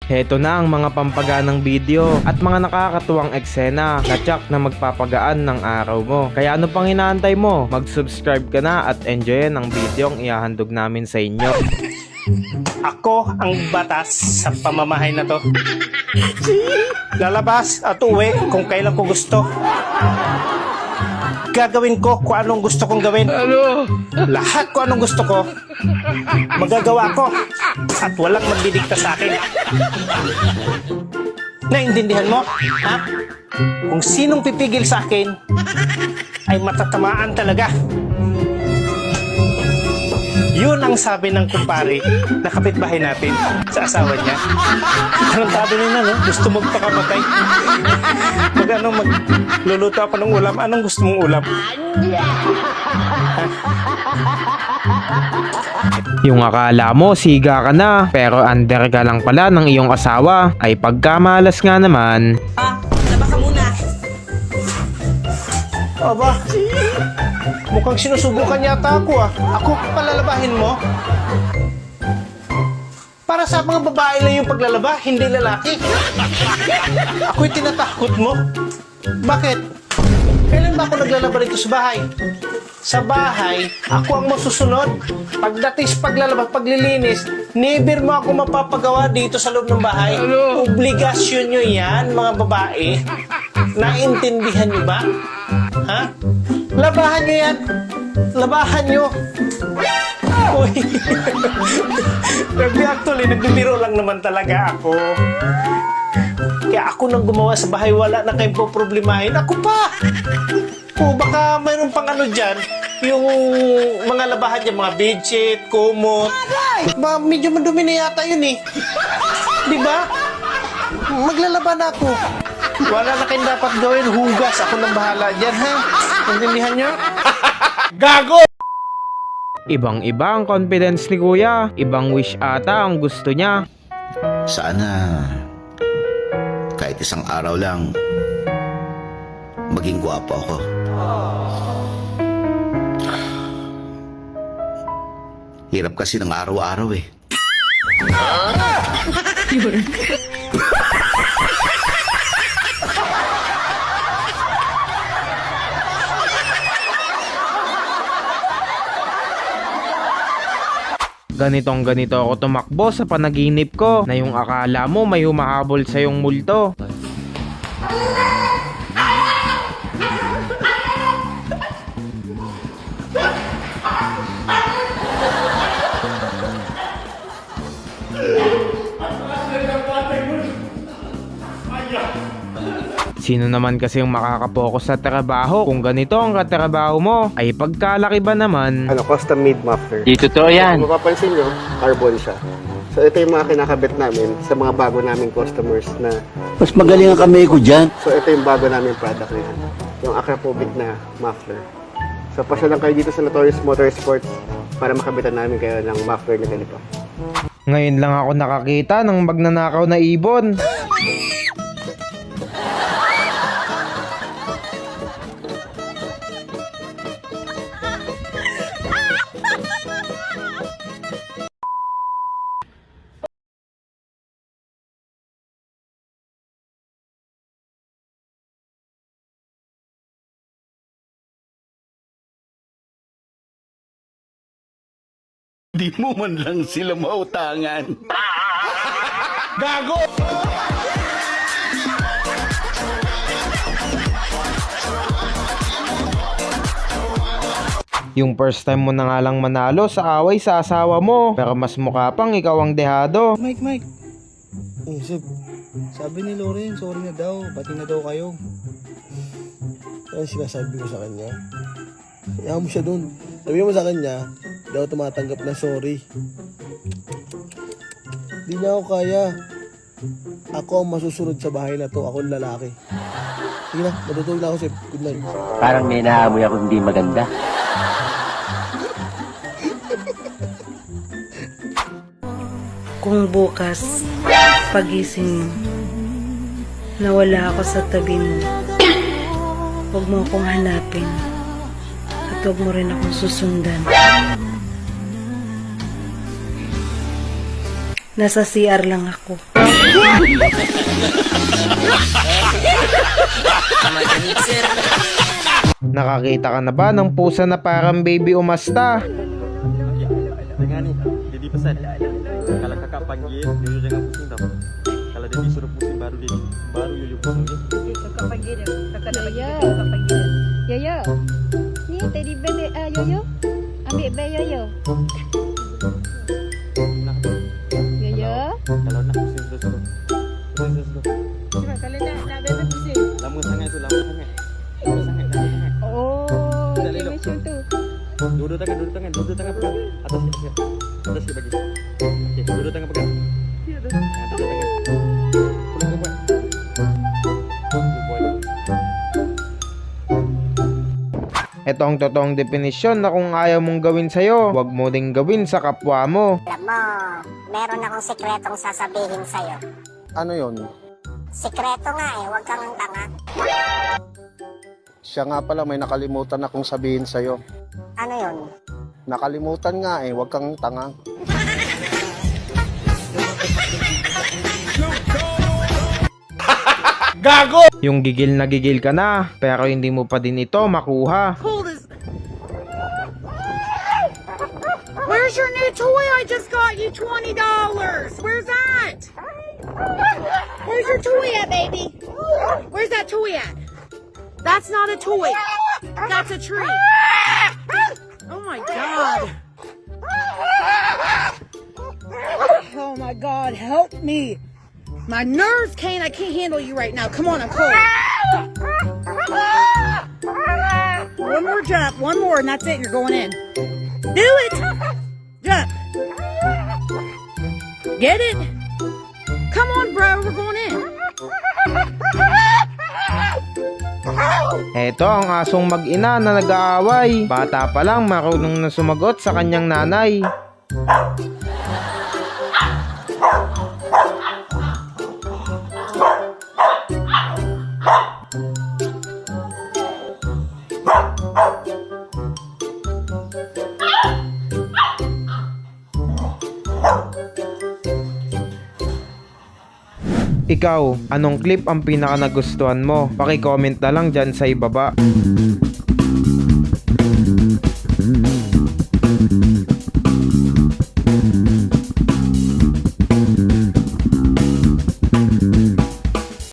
Heto na ang mga pampaganang video at mga nakakatuwang eksena na tsak na magpapagaan ng araw mo. Kaya ano pang inaantay mo? Mag-subscribe ka na at enjoyin ang video ang ihahandog namin sa inyo. Ako ang batas sa pamamahay na to. Lalabas at uwi kung kailan ko gusto. Gagawin ko kung anong gusto kong gawin. Lahat kung anong gusto ko, magagawa ko. At walang magdidikta sa akin. Naintindihan mo? Ha? Kung sinong pipigil sa akin, ay matatamaan talaga. Yun ang sabi ng kumpare na kapitbahay natin sa asawa niya. Anong sabi nila, no? Gusto magpakamatay. Magluluto ako ng ulam. Anong gusto mong ulam? Yung akala mo siga ka na pero under ka lang pala ng iyong asawa ay pagkamalas nga naman. Laba ka muna. Aba, mukhang sinusubukan yata ako ah. Ako palalabahin mo? Para sa mga babae lang yung paglalaba, hindi lalaki. Ako'y tinatakot mo. Bakit? Kailan ba ako naglalaba rito sa bahay? Sa bahay, ako ang masusunod. Pagdating sa paglalaba, paglilinis, never mo ako mapapagawa dito sa loob ng bahay. Obligasyon nyo yan, mga babae. Naintindihan nyo ba? Ha? Labahan nyo yan. Labahan nyo. Uy. Actually, nagbibiro lang naman talaga ako. Kaya ako nang gumawa sa bahay, wala na kayong poproblemahin. Ako pa! O baka mayroon pang ano dyan, yung mga labahan dyan, mga bedsheet, kumot. Medyo madumi na yata yun eh. Di ba? Maglalaba na ako. Wala na kayong dapat gawin, hugas. Ako nang bahala dyan, ha? Intindihan nyo? Gago! Ibang-iba ang confidence ni kuya. Ibang wish ata ang gusto niya. Sana kahit isang araw lang maging gwapo ako. Hirap kasi ng araw-araw eh. Ganitong ganito ako tumakbo sa panaginip ko na yung akala mo may humahabol sa yung multo. Sino naman kasi yung makakapokus sa trabaho kung ganito ang katrabaho mo? Ay pagkalaki ba naman? Custom made muffler. Di totoo yan. Kung mapapansin nyo, carbon siya. So ito yung mga kinakabit namin sa mga bago naming customers na... Mas magaling ang kamay ko dyan. So ito yung bago naming product na yan. Yung Acropovic na muffler. So pasya lang kayo dito sa Notorious Motorsports para makabitan namin kayo ng muffler na ganito. Ngayon lang ako nakakita ng magnanakaw na ibon. Di mo man lang sila mautangan. Gago! Yung first time mo na nga lang manalo sa away sa asawa mo, pero mas mukha pang ikaw ang dehado. Mike. Sabi ni Loren, sorry na daw. Pati na daw kayo. Kaya sinasabi ko sa kanya. Kaya mo siya dun. Sabi mo sa kanya, daw tumatanggap na sorry. Di na ako kaya. Ako ang masusunod sa bahay na to. Ako ang lalaki. Sige na, matutulog na ako, Sip. Good night. Parang may naamoy ako hindi maganda. Kung bukas, pagising mo, nawala ako sa tabi mo, huwag mo akong hanapin at huwag mo rin akong susundan. Nasa CR lang ako. Nakakita ka na ba ng pusa na parang baby umasta? Dengar ni, dia dipesan. Kalau kakak panggil, Yoyo jangan pusing tau. Kalau dia disuruh pusing baru Yoyo pusing. Kakak panggil dia. Kakak nak panggil dia. Kakak panggil dia. Yoyo. Ni teddy bear Yoyo. Ambil bear Yoyo. Nak. Yoyo. Kalau nak pusing terus. Cuba kalau nak bear pusing. Lama sangat tu, lama sangat. Lama sangat. Oh, Tak okay, elok. macam tu. Dua tangan pegang. Atas sikit bagi. Okey, dua tangan pegang. Dua tangan. Pulang ke buat. Ito ang totoong definisyon na kung ayaw mong gawin sa'yo, huwag mo ding gawin sa kapwa mo. Alam mo, meron akong sikretong sasabihin sa'yo. Ano yon? Sikreto nga huwag kang tanga. Siya nga pala may nakalimutan akong sabihin sa'yo. Ano yun? Nakalimutan nga huwag kang tanga. Yung gigil na gigil ka na, pero hindi mo pa din ito makuha. Where's your new toy? I just got you $20. Where's that? Where's your toy at, baby? Where's that toy at? That's not a toy. That's a tree. Oh my god. Oh my god, help me. My nerves I can't handle you right now. Come on, I'm cold. One more jump, one more, and that's it. You're going in. Do it! Jump. Get it? Come on, bro, we're going in. Eto ang asong mag-ina na nag-aaway. Bata pa lang marunong na sumagot sa kanyang nanay. Ikaw, anong clip ang pinaka nagustuhan mo? Paki-comment na lang dyan sa ibaba.